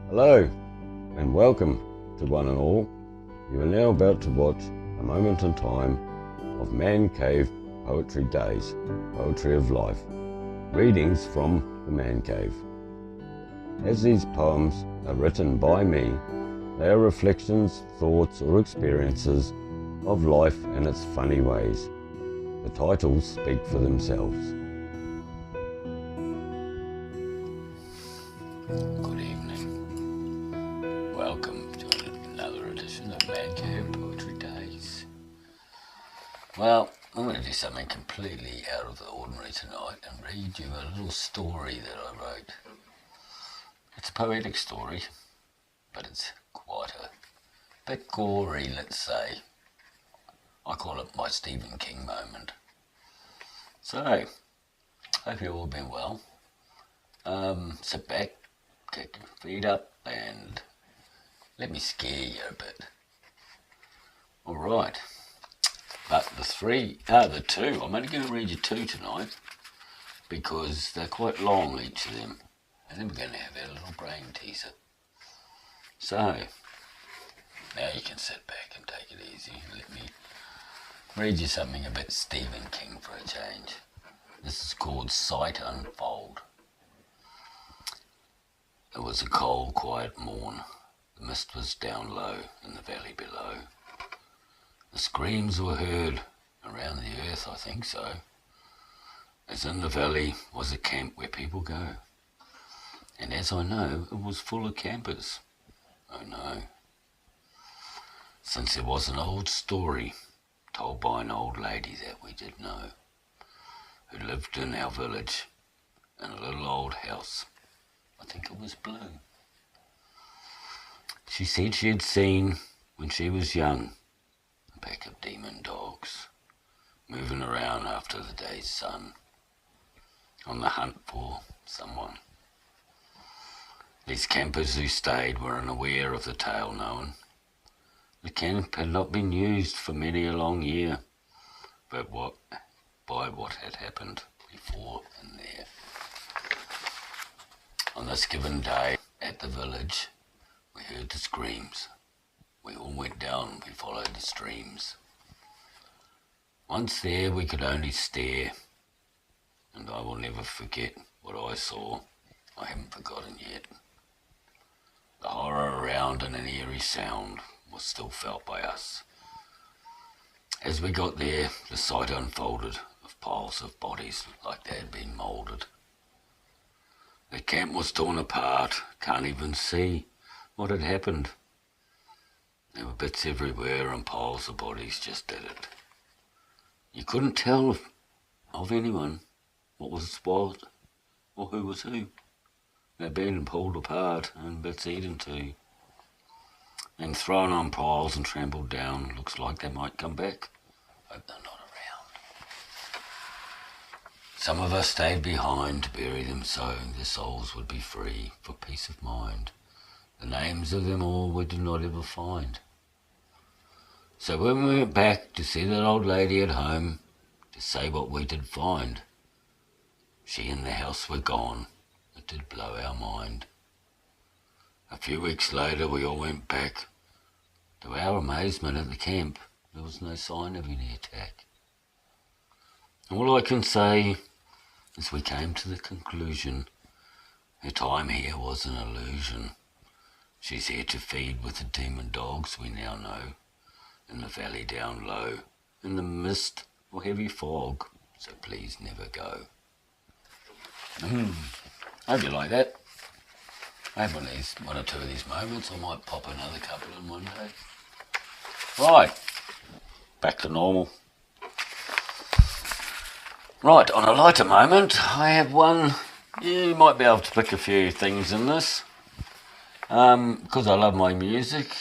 Hello and welcome to one and all. You are now about to watch a moment in time of Man Cave Poetry Days, Poetry of Life, readings from the Man Cave. As these poems are written by me, they are reflections, thoughts or experiences of life and its funny ways. The titles speak for themselves. Good evening. Welcome to another edition of Man Cave Poetry Days. Well, I'm going to do something completely out of the ordinary tonight and read you a little story that I wrote. It's a poetic story, but it's quite a bit gory, let's say. I call it my Stephen King moment. So, hope you've all been well. Sit back, kick your feet up and let me scare you a bit. Alright, but the two, I'm only going to read you two tonight because they're quite long, each of them, and then we're going to have our little brain teaser. So, now you can sit back and take it easy. Let me read you something a bit Stephen King for a change. This is called Sight Unfold. It was a cold, quiet morn. The mist was down low in the valley below. The screams were heard around the earth, I think so, as in the valley was a camp where people go. And as I know, it was full of campers. Oh no. Since there was an old story told by an old lady that we did know, who lived in our village in a little old house. I think it was blue. She said she had seen, when she was young, a pack of demon dogs moving around after the day's sun, on the hunt for someone. These campers who stayed were unaware of the tale known. The camp had not been used for many a long year, but by what had happened before and there. On this given day, at the village, we heard the screams. We all went down, we followed the streams. Once there, we could only stare, and I will never forget what I saw. I haven't forgotten yet. The horror around and an eerie sound was still felt by us. As we got there, the sight unfolded of piles of bodies like they had been moulded. The camp was torn apart, can't even see what had happened. There were bits everywhere and piles of bodies just did it. You couldn't tell of anyone what was what or who was who. They'd been pulled apart and bits eaten too. Then thrown on piles and trampled down. Looks like they might come back. Hope they're not around. Some of us stayed behind to bury them so their souls would be free for peace of mind. The names of them all we did not ever find. So when we went back to see that old lady at home, to say what we did find, she and the house were gone. It did blow our mind. A few weeks later we all went back. To our amazement at the camp, there was no sign of any attack. All I can say is we came to the conclusion her time here was an illusion. She's here to feed with the demon dogs we now know, in the valley down low, in the mist or heavy fog, so please never go. Hope you like that. Maybe one or two of these moments, I might pop another couple in one day. Right, back to normal. Right, on a lighter moment, I have one. You might be able to pick a few things in this. Because I love my music,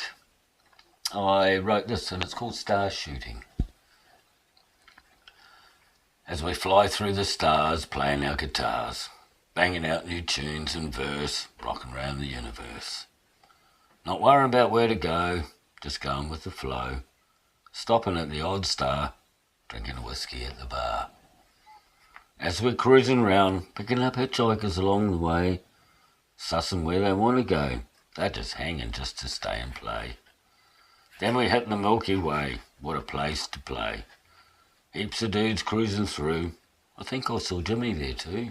I wrote this and it's called Star Shooting. As we fly through the stars, playing our guitars, banging out new tunes and verse, rocking around the universe. Not worrying about where to go, just going with the flow, stopping at the odd star, drinking a whiskey at the bar. As we're cruising round, picking up hitchhikers along the way, sussing where they want to go, They're just hanging just to stay and play. Then we hit the Milky Way. What a place to play. Heaps of dudes cruising through. I think I saw Jimmy there too.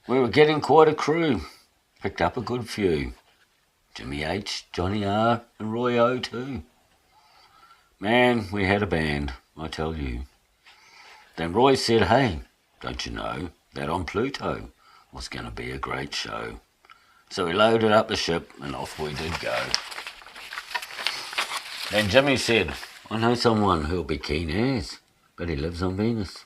We were getting quite a crew. Picked up a good few. Jimmy H, Johnny R, and Roy O too. Man, we had a band, I tell you. Then Roy said, hey, don't you know that on Pluto was going to be a great show. So we loaded up the ship and off we did go. Then Jimmy said, I know someone who'll be keen as, but he lives on Venus.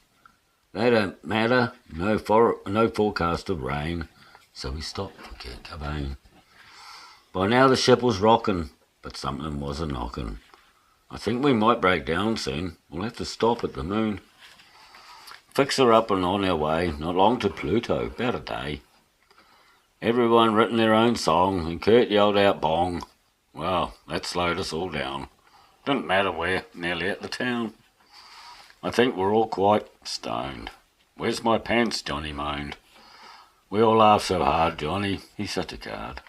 They don't matter, no forecast of rain, so we stopped for Kurt Cobain. By now the ship was rocking, but something was a knocking. I think we might break down soon, we'll have to stop at the moon. Fix her up and on our way, not long to Pluto, about a day. Everyone written their own song, and Kurt yelled out bong. Well, that slowed us all down. Didn't matter where, nearly at the town. I think we're all quite stoned. Where's my pants, Johnny moaned. We all laughed so hard, Johnny, he's such a card.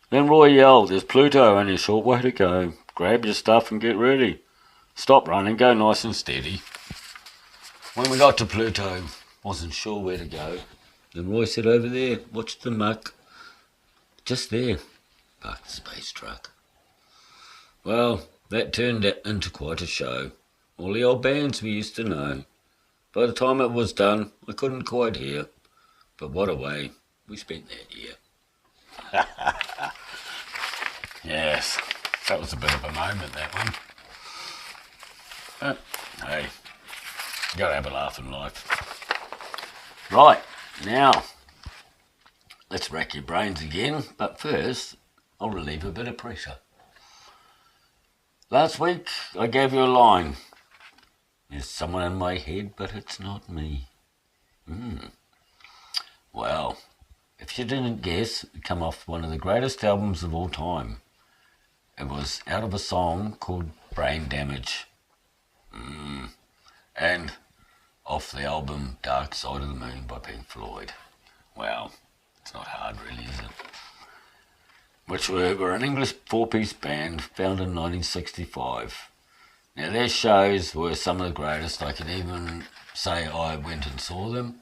Then Roy yelled, there's Pluto, only a short way to go. Grab your stuff and get ready. Stop running, go nice and steady. When we got to Pluto, wasn't sure where to go. Then Roy said, over there, watch the muck. Just there, parked the space truck. Well, that turned into quite a show. All the old bands we used to know. By the time it was done, I couldn't quite hear. But what a way we spent that year. Yes, that was a bit of a moment, that one. But, hey, you gotta have a laugh in life. Right, now, let's rack your brains again, but first, I'll relieve a bit of pressure. Last week, I gave you a line. There's someone in my head, but it's not me. Well, if you didn't guess, it come off one of the greatest albums of all time. It was out of a song called Brain Damage. And off the album Dark Side of the Moon by Pink Floyd. Wow, it's not hard really, is it? Which were an English four-piece band founded in 1965. Now their shows were some of the greatest. I can even say I went and saw them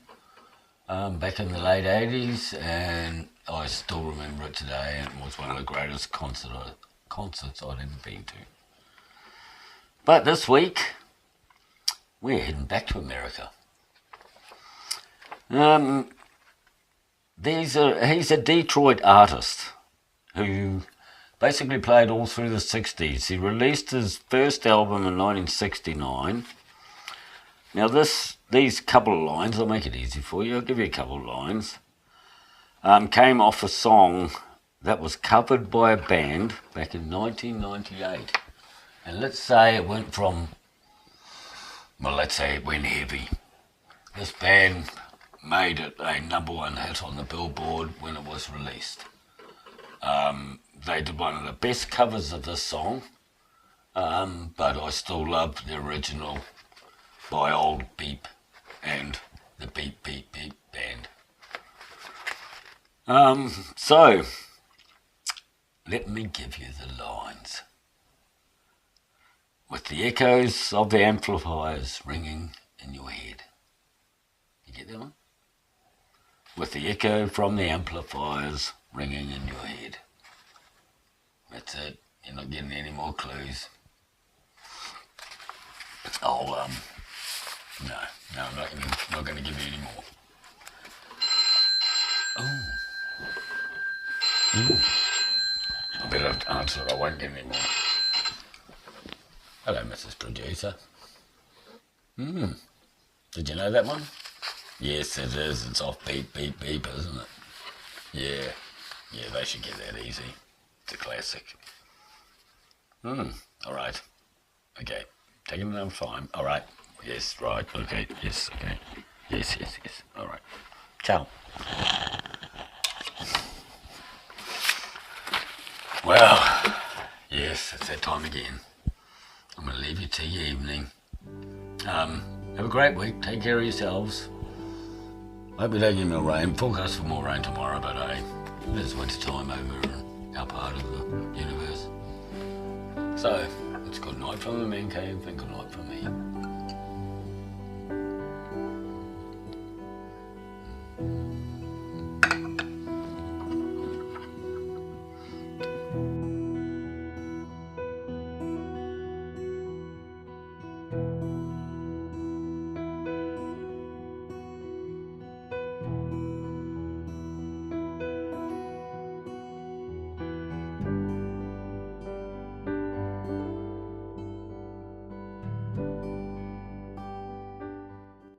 back in the late 80s, and I still remember it today, and it was one of the greatest concerts I'd ever been to. But this week, we're heading back to America. He's a Detroit artist who basically played all through the 60s. He released his first album in 1969. Now these couple of lines, I'll make it easy for you, I'll give you a couple of lines, came off a song that was covered by a band back in 1998. And let's say it went from, well, let's say it went heavy. This band made it a #1 hit on the Billboard when it was released. They did one of the best covers of this song, but I still love the original by Old Beep and the Beep Beep Beep band. So, let me give you the lines. With the echoes of the amplifiers ringing in your head. You get that one? With the echo from the amplifiers ringing in your head. That's it. You're not getting any more clues. No, I'm not going to give you any more. I better answer it. I won't get any more. Hello, Mrs. Producer. Did you know that one? Yes, it is. It's off Beep Beep Beep, isn't it? Yeah, they should get that easy. It's a classic. Alright. Okay. Taking another time. Alright. Yes, right. Okay. Yes, okay. Yes. Alright. Ciao. Well, yes, it's that time again. I'm going to leave you to your evening. Have a great week. Take care of yourselves. Hope we don't get no rain. Forecast for more rain tomorrow, but It's winter time over in our part of the universe. So, it's good night from the man cave and good night from me.